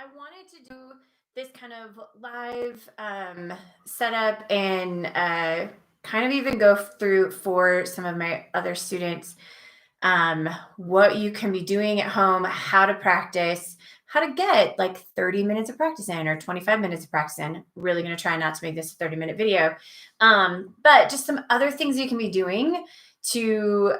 I wanted to do this kind of live setup and kind of even go through for some of my other students what you can be doing at home, how to practice, how to get like 30 minutes of practice in or 25 minutes of practice in. Really going to try not to make this a 30-minute video, but just some other things you can be doing to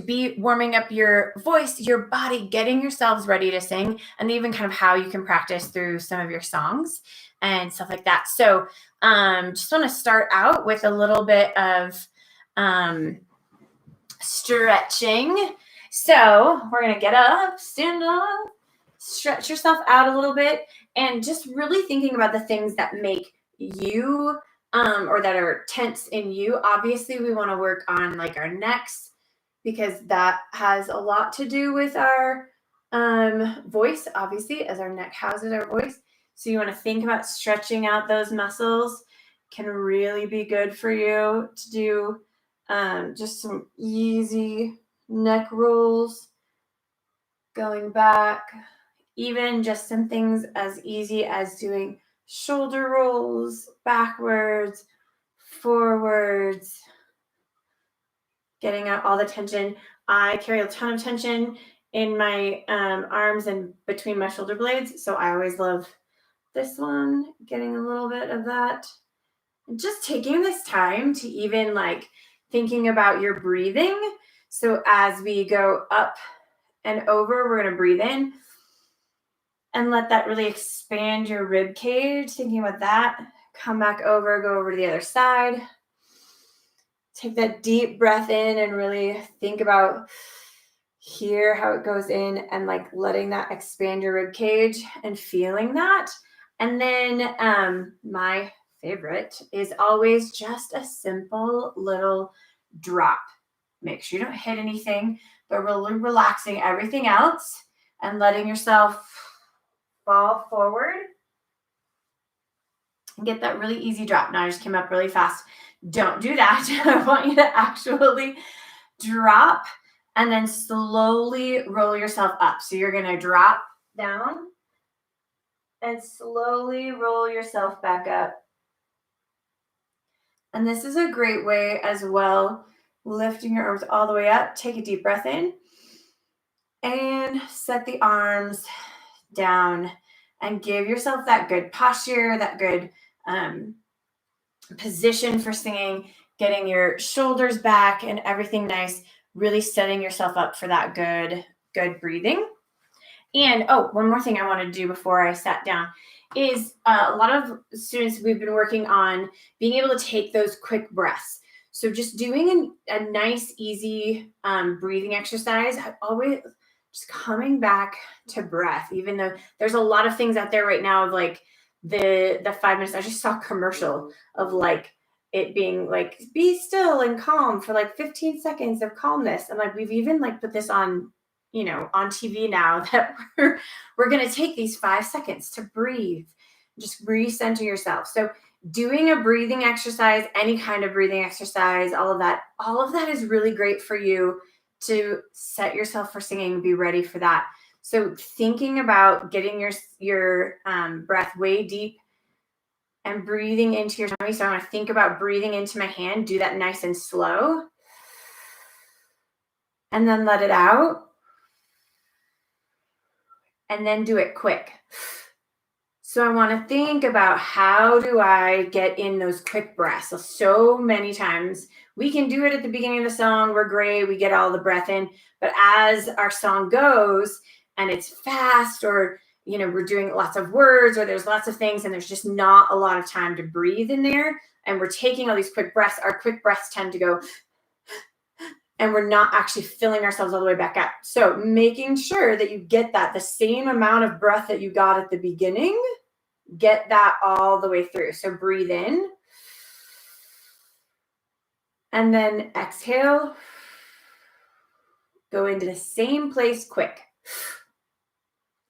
be warming up your voice, your body, getting yourselves ready to sing, and even kind of how you can practice through some of your songs and stuff like that. So just want to start out with a little bit of stretching. So we're going to get up, stand up, stretch yourself out a little bit, and just really thinking about the things that make you or that are tense in you. Obviously, we want to work on like our necks because that has a lot to do with our voice, obviously, as our neck houses our voice. So you want to think about stretching out those muscles. Can really be good for you to do just some easy neck rolls, going back, even just some things as easy as doing shoulder rolls, backwards, forwards, getting out all the tension. I carry a ton of tension in my arms and between my shoulder blades, so I always love this one, getting a little bit of that. And just taking this time to even like thinking about your breathing. So as we go up and over, we're going to breathe in and let that really expand your rib cage. Thinking about that. Come back over, go over to the other side. Take that deep breath in and really think about hear how it goes in and like letting that expand your rib cage and feeling that. And then my favorite is always just a simple little drop. Make sure you don't hit anything, but really relaxing everything else and letting yourself fall forward and get that really easy drop. Now I just came up really fast. Don't do that. I want you to actually drop and then slowly roll yourself up. So you're going to drop down and slowly roll yourself back up. And this is a great way as well, lifting your arms all the way up. Take a deep breath in and set the arms down and give yourself that good posture, that good position for singing, getting your shoulders back and everything nice, really setting yourself up for that good breathing. And one more thing I want to do before I sat down is a lot of students, we've been working on being able to take those quick breaths. So just doing a nice, easy breathing exercise. I always just coming back to breath, even though there's a lot of things out there right now of like the 5 minutes. I just saw a commercial of like it being like, be still and calm for like 15 seconds of calmness. And like, we've even like put this on, on TV now that we're going to take these 5 seconds to breathe, just recenter yourself. So doing a breathing exercise, any kind of breathing exercise, all of that is really great for you to set yourself for singing, be ready for that. So thinking about getting your breath way deep and breathing into your tummy. So I want to think about breathing into my hand, do that nice and slow, and then let it out. And then do it quick. So I want to think about how do I get in those quick breaths. So many times we can do it at the beginning of the song. We're great. We get all the breath in. But as our song goes and it's fast or, we're doing lots of words or there's lots of things and there's just not a lot of time to breathe in there. And we're taking all these quick breaths. Our quick breaths tend to go and we're not actually filling ourselves all the way back up. So making sure that you get the same amount of breath that you got at the beginning, get that all the way through. So breathe in and then exhale. Go into the same place quick.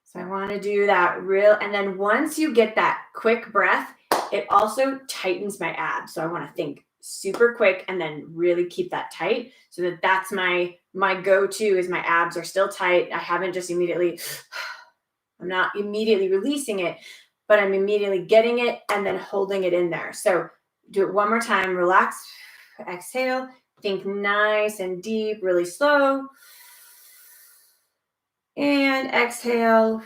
So I want to do that and then once you get that quick breath, it also tightens my abs. So I want to think super quick and then really keep that tight so that's my go-to is my abs are still tight. I haven't just immediately I'm not immediately releasing it, but I'm immediately getting it and then holding it in there. So do it one more time. Relax, exhale, think nice and deep, really slow. And exhale.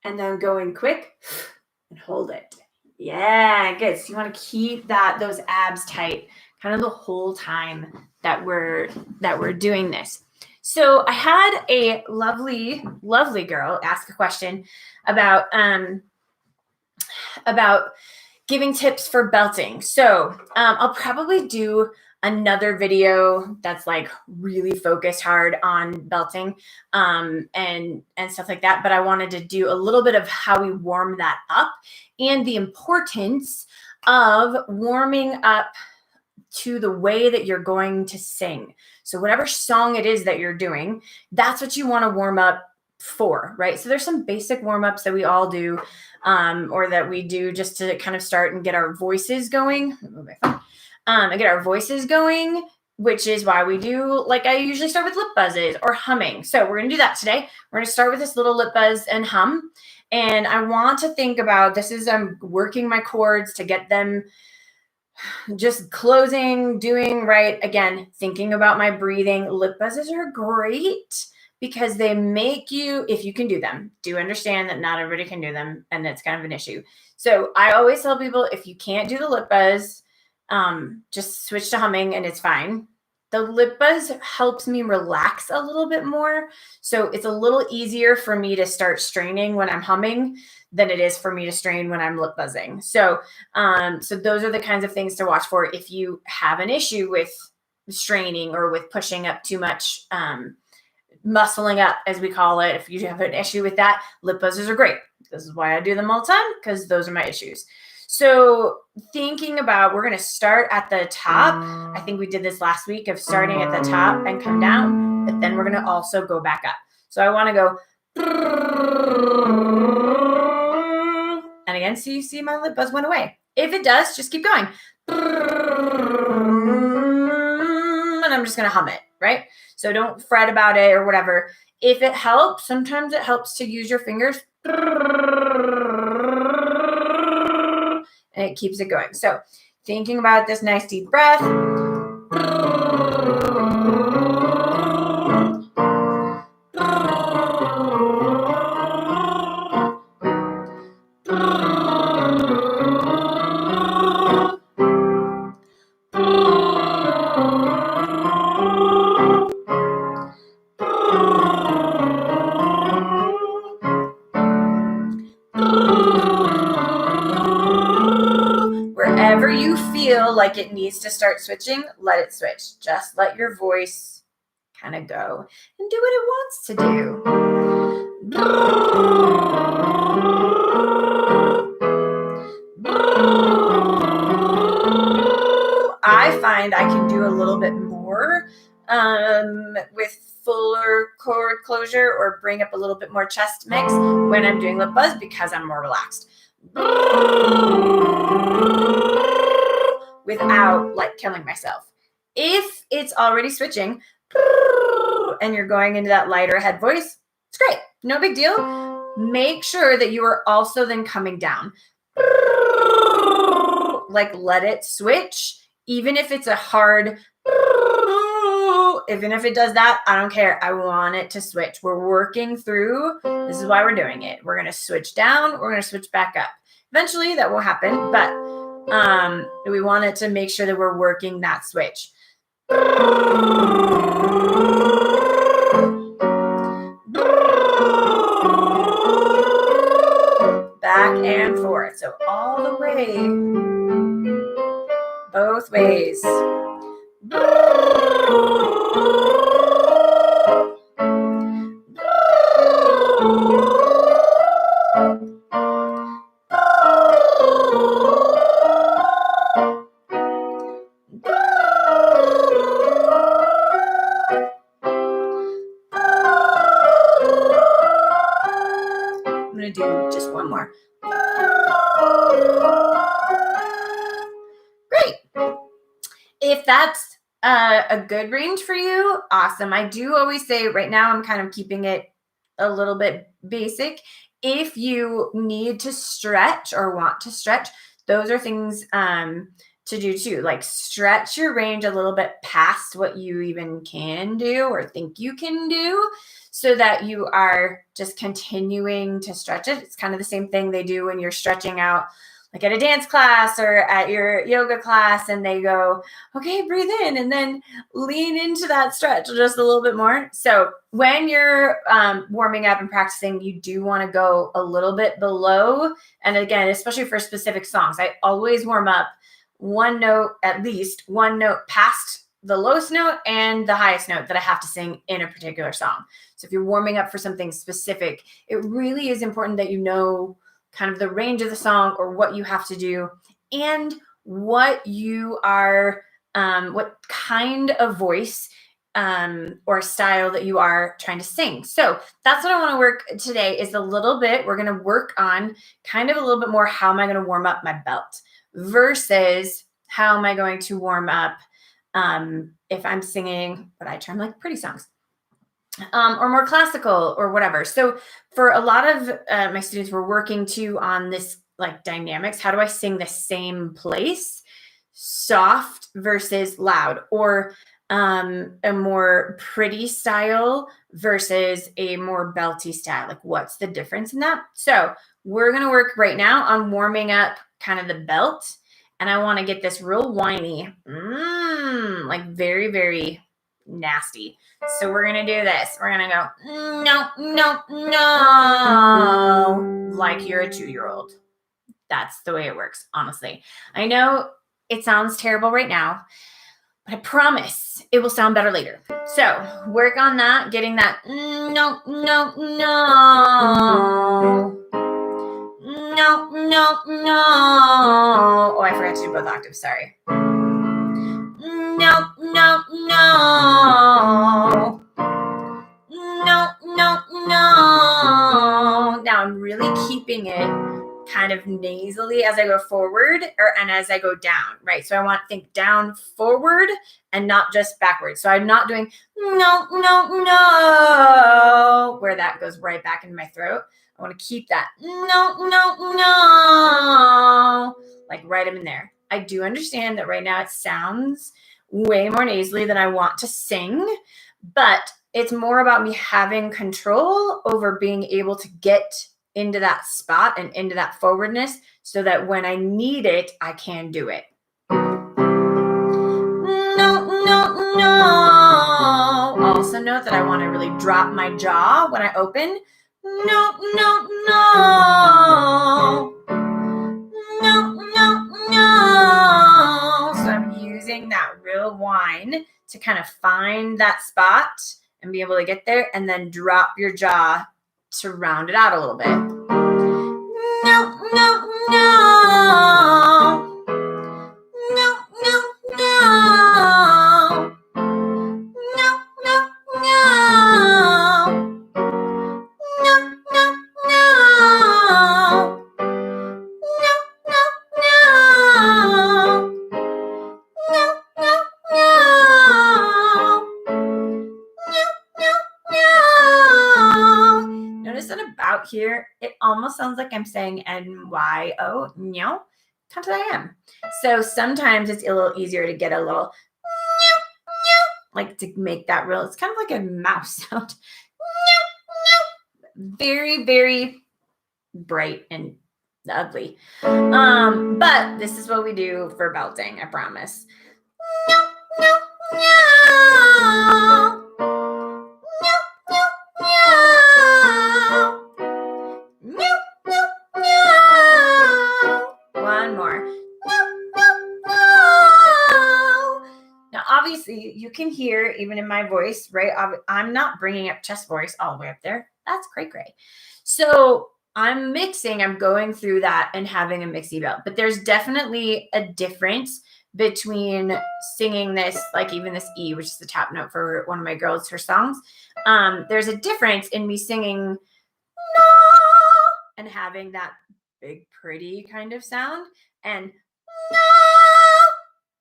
And then go in quick and hold it. Yeah, good. So you want to keep those abs tight kind of the whole time that we're doing this. So I had a lovely girl ask a question about giving tips for belting. So I'll probably do another video that's like really focused hard on belting and stuff like that. But I wanted to do a little bit of how we warm that up and the importance of warming up to the way that you're going to sing. So whatever song it is that you're doing, that's what you want to warm up for, right? So there's some basic warm-ups that we all do or that we do just to kind of start and get our voices going. And get our voices going, which is why we do, like I usually start with lip buzzes or humming. So we're going to do that today. We're going to start with this little lip buzz and hum. And I want to think about this is I'm working my chords to get them just closing, doing right. Again, thinking about my breathing. Lip buzzes are great because they make you, if you can do them, do understand that not everybody can do them. And it's kind of an issue. So I always tell people, if you can't do the lip buzz, just switch to humming and it's fine. The lip buzz helps me relax a little bit more. So it's a little easier for me to start straining when I'm humming than it is for me to strain when I'm lip buzzing. So, so those are the kinds of things to watch for if you have an issue with straining or with pushing up too much, muscling up, as we call it. If you have an issue with that, lip buzzers are great. This is why I do them all the time, because those are my issues. So thinking about, we're going to start at the top. I think we did this last week of starting at the top and come down, but then we're going to also go back up. So I want to go. And again, so you see my lip buzz went away. If it does, just keep going. And I'm just going to hum it, right? So don't fret about it or whatever. If it helps, sometimes it helps to use your fingers. And it keeps it going. So thinking about this nice deep breath. Wherever you feel like it needs to start switching, let it switch. Just let your voice kind of go and do what it wants to do. I find I can do a little bit more with fuller chord closure or bring up a little bit more chest mix when I'm doing lip buzz because I'm more relaxed. Without like killing myself. If it's already switching and you're going into that lighter head voice, it's great. No big deal. Make sure that you are also then coming down. Like let it switch. Even if it's a hard, even if it does that, I don't care. I want it to switch. We're working through. This is why we're doing it. We're going to switch down. We're going to switch back up. Eventually that will happen, but we wanted to make sure that we're working that switch. Back and forth. So all the way, both ways. I'm going to do just one more. Great. If that's a good range for you, awesome. I do always say right now I'm kind of keeping it a little bit basic. If you need to stretch or want to stretch, those are things to do too. Like stretch your range a little bit past what you even can do or think you can do, so that you are just continuing to stretch it. It's kind of the same thing they do when you're stretching out, like at a dance class or at your yoga class, and they go, okay, breathe in and then lean into that stretch just a little bit more. So when you're warming up and practicing, you do want to go a little bit below. And again, especially for specific songs, I always warm up one note, at least one note past the lowest note and the highest note that I have to sing in a particular song. So if you're warming up for something specific, it really is important that you know kind of the range of the song or what you have to do and what you are, what kind of voice or style that you are trying to sing. So that's what I want to work today is a little bit. We're going to work on kind of a little bit more. How am I going to warm up my belt versus how am I going to warm up if I'm singing what I term like pretty songs? Or more classical or whatever. So for a lot of my students, we're working too on this like dynamics. How do I sing the same place, soft versus loud, or a more pretty style versus a more belty style? Like what's the difference in that? So we're going to work right now on warming up kind of the belt. And I want to get this real whiny, like very, very nasty. So we're going to do this. We're going to go, no, no, no, like you're a 2-year-old. That's the way it works, honestly. I know it sounds terrible right now, but I promise it will sound better later. So work on that, getting that no, no, no, no, no, no. Oh, I forgot to do both octaves, sorry. No, no, no. No, no, no. Now I'm really keeping it kind of nasally as I go forward and as I go down, right? So I want to think down forward and not just backwards. So I'm not doing no, no, no, where that goes right back into my throat. I want to keep that no, no, no, like right up in there. I do understand that right now it sounds way more nasally than I want to sing, but it's more about me having control over being able to get into that spot and into that forwardness so that when I need it, I can do it. No, no, no. Also note that I want to really drop my jaw when I open. No, no, no. No, no, no. So I'm using that real whine to kind of find that spot and be able to get there and then drop your jaw to round it out a little bit. No, no, no. No, no, no. No, no, no. No, no, no. No, no, no. No, no, no. Notice that about here, it almost sounds like I'm saying NYO, no, because I am. So sometimes it's a little easier to get a little, like to make that real, it's kind of like a mouse sound. Very, very bright and ugly. But this is what we do for belting, I promise. No, no, no. One more. Now, obviously, you can hear even in my voice, right? I'm not bringing up chest voice all the way up there. That's cray-cray. So I'm mixing, I'm going through that and having a mixy belt. But there's definitely a difference between singing this, like even this E, which is the top note for one of my girls, her songs. There's a difference in me singing no and having that big, pretty kind of sound, and no,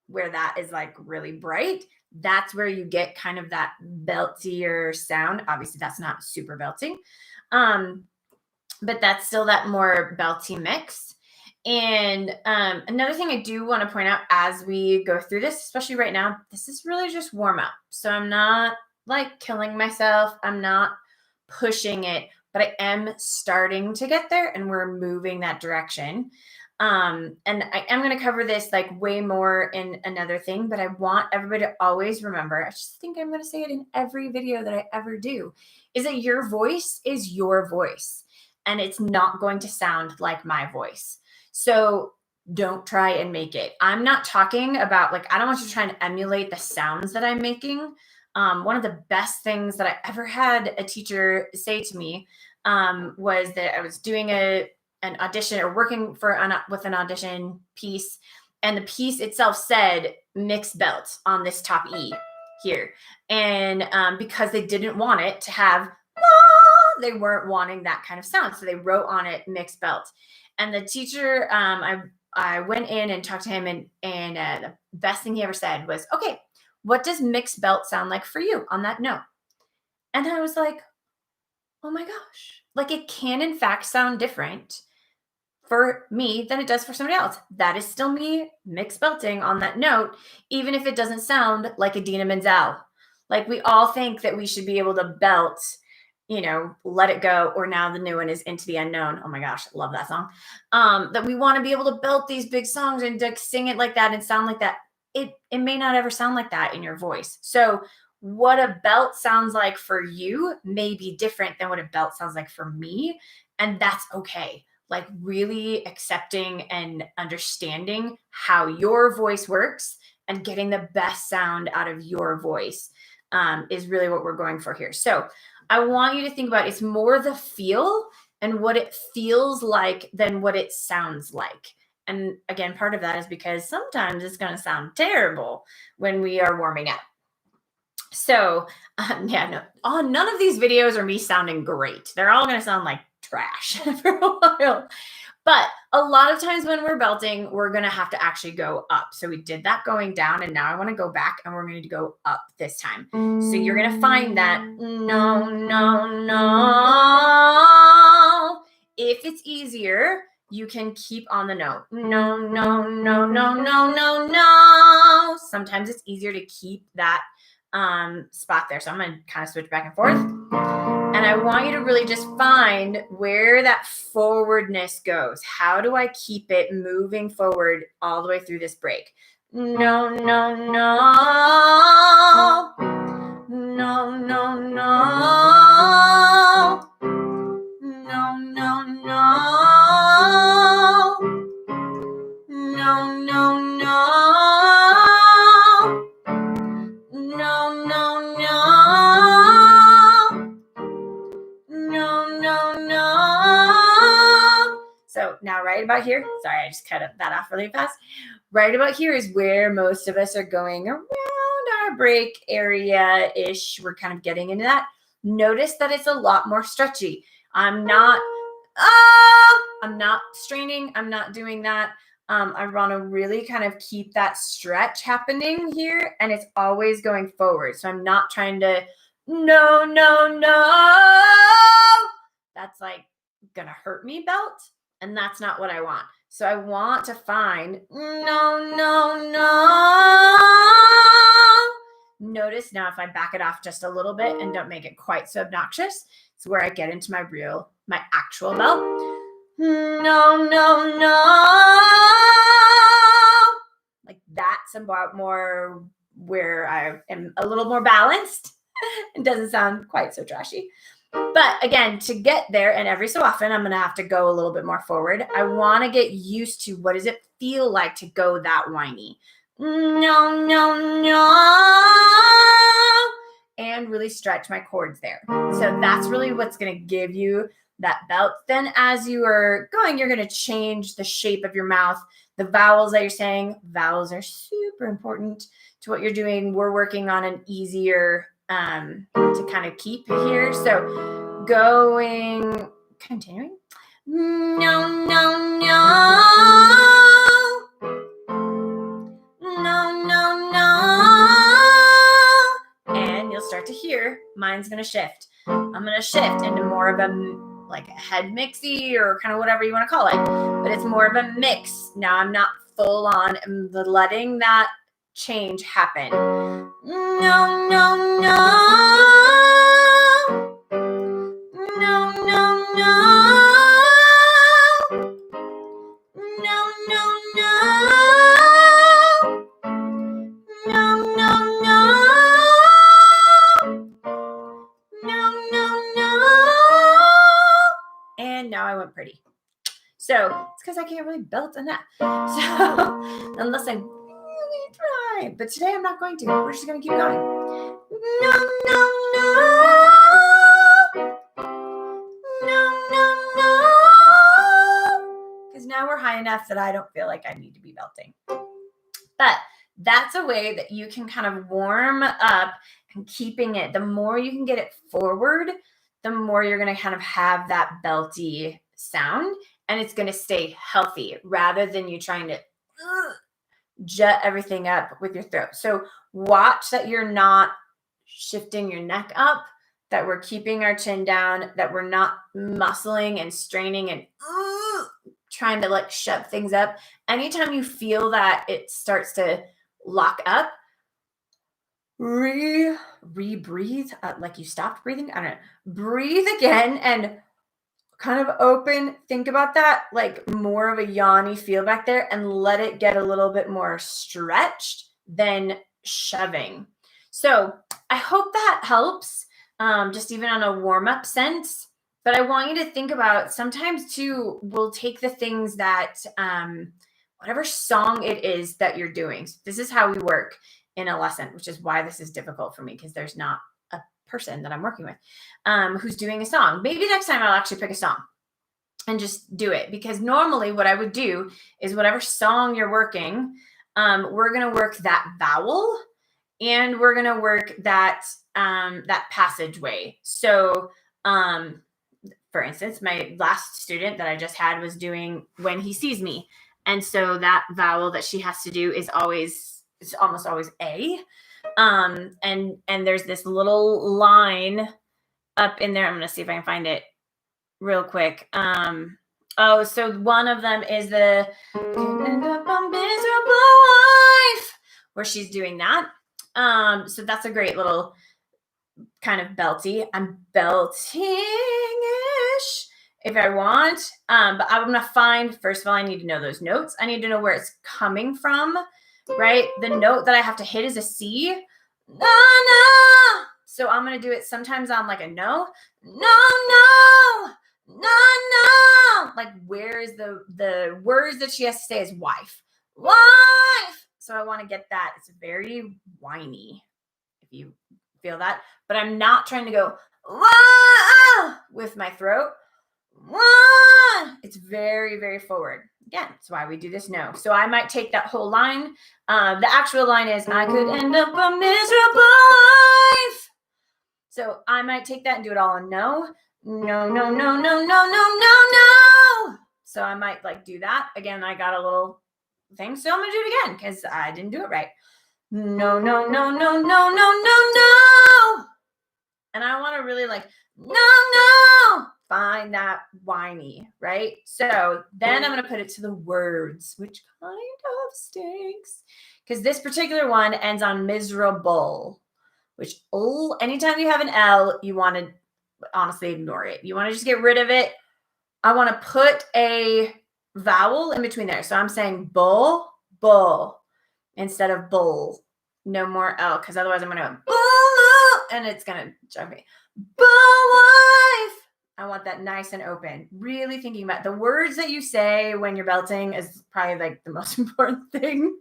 where that is like really bright, that's where you get kind of that beltier sound. Obviously, that's not super belting, but that's still that more belty mix. And another thing I do want to point out as we go through this, especially right now, this is really just warm up. So I'm not like killing myself. I'm not pushing it, but I am starting to get there and we're moving that direction. And I am going to cover this like way more in another thing, but I want everybody to always remember, I just think I'm going to say it in every video that I ever do, is that your voice is your voice and it's not going to sound like my voice. So don't try and make it. I'm not talking about like, I don't want you to try and emulate the sounds that I'm making. One of the best things that I ever had a teacher say to me was that I was doing an audition or working for with an audition piece, and the piece itself said mixed belt on this top E here, and because they didn't want it to have they weren't wanting that kind of sound, so they wrote on it mixed belt. And the teacher, I went in and talked to him, and the best thing he ever said was, okay, what does mixed belt sound like for you on that note? And I was like, oh my gosh, like it can in fact sound different for me than it does for somebody else. That is still me mixed belting on that note, even if it doesn't sound like Idina Menzel. Like we all think that we should be able to belt, Let It Go, or now the new one is Into the Unknown. Oh my gosh, I love that song. That we want to be able to belt these big songs and to sing it like that and sound like that. It may not ever sound like that in your voice. So what a belt sounds like for you may be different than what a belt sounds like for me. And that's okay. Like really accepting and understanding how your voice works and getting the best sound out of your voice is really what we're going for here. So I want you to think about it's more the feel and what it feels like than what it sounds like. And again, part of that is because sometimes it's going to sound terrible when we are warming up. So none of these videos are me sounding great. They're all going to sound like trash for a while. But a lot of times when we're belting, we're going to have to actually go up. So we did that going down, and now I want to go back and we're going to go up this time. So you're going to find that no, no, no. If it's easier, you can keep on the note. No, no, no, no, no, no, no. Sometimes it's easier to keep that spot there. So I'm going to kind of switch back and forth. And I want you to really just find where that forwardness goes. How do I keep it moving forward all the way through this break? No, no, no. No, no, no. No, no, no. No, no, no. No, no, no. No, no, no. So now right about here, sorry, I just cut that off really fast. Right about here is where most of us are going around our break area-ish. We're kind of getting into that. Notice that it's a lot more stretchy. I'm not straining. I'm not doing that. I want to really kind of keep that stretch happening here, and it's always going forward. So I'm not trying to, no, no, no. That's like going to hurt me belt, and that's not what I want. So I want to find no, no, no. Notice now if I back it off just a little bit and don't make it quite so obnoxious, it's where I get into my actual belt. No, no, no. Like that's about more where I am a little more balanced. It doesn't sound quite so trashy. But again, to get there, and every so often, I'm going to have to go a little bit more forward. I want to get used to what does it feel like to go that whiny. No, no, no. And really stretch my chords there. So that's really what's going to give you that belt. Then as you are going, you're going to change the shape of your mouth. The vowels that you're saying, vowels are super important to what you're doing. We're working on an easier to kind of keep here. So continuing. No, no, no. No, no, no. back to here, mine's going to shift. I'm going to shift into more of a like a head mixy or kind of whatever you want to call it, but it's more of a mix. Now I'm not full on, I'm letting that change happen. No, no, no. No, no, no. No, no, no. No, no, no. No, no, no. And now I went pretty. So it's because I can't really belt enough. So unless I really try. But today I'm not going to. We're just going to keep going. No, no, no. No, no, no. Because now we're high enough that I don't feel like I need to be belting. But that's a way that you can kind of warm up and keeping it. The more you can get it forward, the more you're going to kind of have that belty sound, and it's going to stay healthy rather than you trying to jet everything up with your throat. So watch that you're not shifting your neck up, that we're keeping our chin down, that we're not muscling and straining and trying to like shove things up. Anytime you feel that it starts to lock up, re-breathe, like you stopped breathing. I don't know. Breathe again and kind of open. Think about that, like more of a yawny feel back there, and let it get a little bit more stretched than shoving. So I hope that helps, just even on a warm-up sense. But I want you to think about sometimes too, we'll take the things that, whatever song it is that you're doing. So this is how we work in a lesson, which is why this is difficult for me, because there's not a person that I'm working with who's doing a song. Maybe next time I'll actually pick a song and just do it, because normally what I would do is whatever song you're working, we're going to work that vowel and we're going to work that that passageway. So for instance, my last student that I just had was doing When He Sees Me. And so that vowel that she has to do is almost always A. And there's this little line up in there. I'm going to see if I can find it real quick. So one of them is the end up a miserable life, where she's doing that. So that's a great little kind of belty. I'm belting-ish if I want. But I'm going to find, first of all, I need to know those notes. I need to know where it's coming from, right? The note that I have to hit is a C. No, no. So I'm going to do it sometimes on like a no. No, no. No, no. Like, where is the words that she has to say is wife. Wife. So I want to get that. It's very whiny, if you feel that. But I'm not trying to go wah with my throat. Wah. It's very, very forward. Again, that's why we do this no. So I might take that whole line. The actual line is, I could end up a miserable life. So I might take that and do it all in no. No, no, no, no, no, no, no, no. So I might like do that. Again, I got a little thing. So I'm going to do it again because I didn't do it right. No, no, no, no, no, no, no, no. And I want to really like, no, no. Find that whiny, right? So then I'm going to put it to the words, which kind of stinks, because this particular one ends on miserable, which anytime you have an L, you want to honestly ignore it. You want to just get rid of it. I want to put a vowel in between there. So I'm saying bull, instead of bull. No more L, because otherwise I'm going to bull, and it's going to jump me. Bull wife. I want that nice and open. Really thinking about the words that you say when you're belting is probably like the most important thing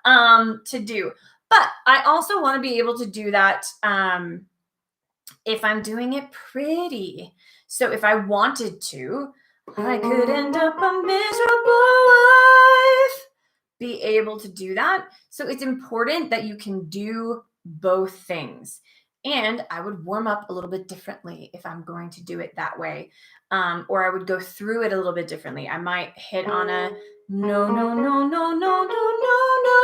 to do. But I also want to be able to do that if I'm doing it pretty. So if I wanted to, I could end up a miserable life. Be able to do that. So it's important that you can do both things. And I would warm up a little bit differently if I'm going to do it that way. Or I would go through it a little bit differently. I might hit on a no, no, no, no, no, no, no, no.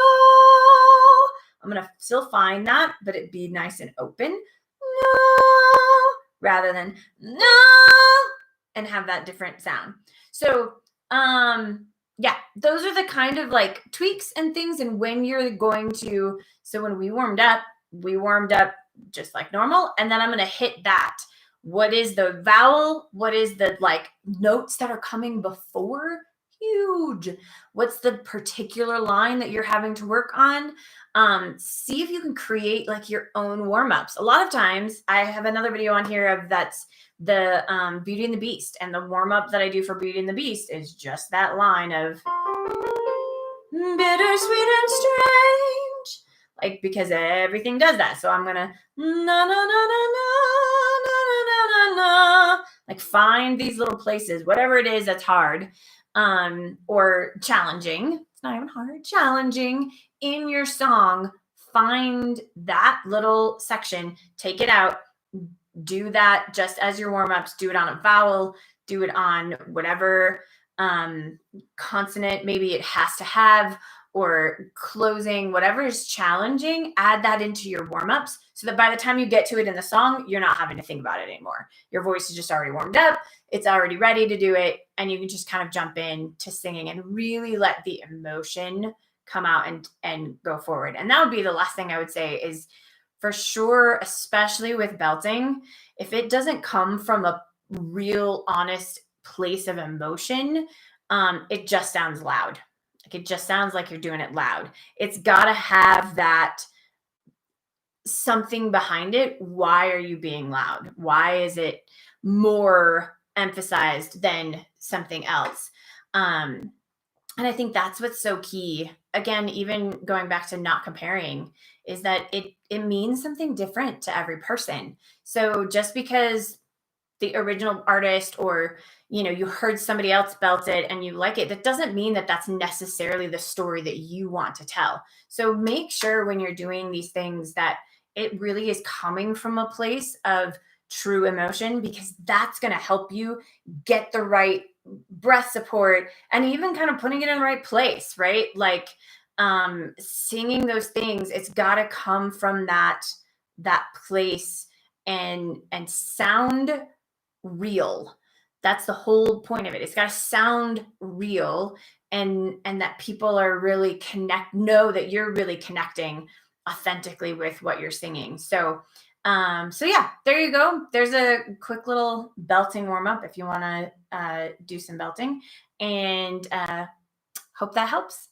I'm going to still find that, but it'd be nice and open. no, rather than no, and have that different sound. So, yeah, those are the kind of like tweaks and things. And when you're going to, so when we warmed up just like normal. And then I'm going to hit that. What is the vowel? What is the like notes that are coming before? Huge. What's the particular line that you're having to work on? See if you can create like your own warm-ups. A lot of times I have another video on here of that's the Beauty and the Beast, and the warm-up that I do for Beauty and the Beast is just that line of bittersweet and strange, like, because everything does that. So I'm gonna na na na na na na na na na, like find these little places, whatever it is that's hard or challenging. It's not even hard, challenging in your song. Find that little section, take it out, do that just as your warm-ups. Do it on a vowel, do it on whatever consonant maybe it has to have, or closing, whatever is challenging. Add that into your warm-ups so that by the time you get to it in the song, you're not having to think about it anymore. Your voice is just already warmed up, it's already ready to do it, and you can just kind of jump in to singing and really let the emotion come out and go forward. And that would be the last thing I would say is, for sure, especially with belting, if it doesn't come from a real honest place of emotion, it just sounds loud. Like, it just sounds like you're doing it loud. It's got to have that something behind it. Why are you being loud? Why is it more emphasized than something else? And I think that's what's so key. Again, even going back to not comparing, is that it means something different to every person. So just because the original artist, or you heard somebody else belt it and you like it, that doesn't mean that that's necessarily the story that you want to tell. So make sure when you're doing these things that it really is coming from a place of true emotion, because that's going to help you get the right breath support, and even kind of putting it in the right place, right? Like singing those things, it's got to come from that place and sound real. That's the whole point of it. It's got to sound real, and that people are really know that you're really connecting authentically with what you're singing. So yeah, there you go. There's a quick little belting warm up if you want to do some belting, and hope that helps.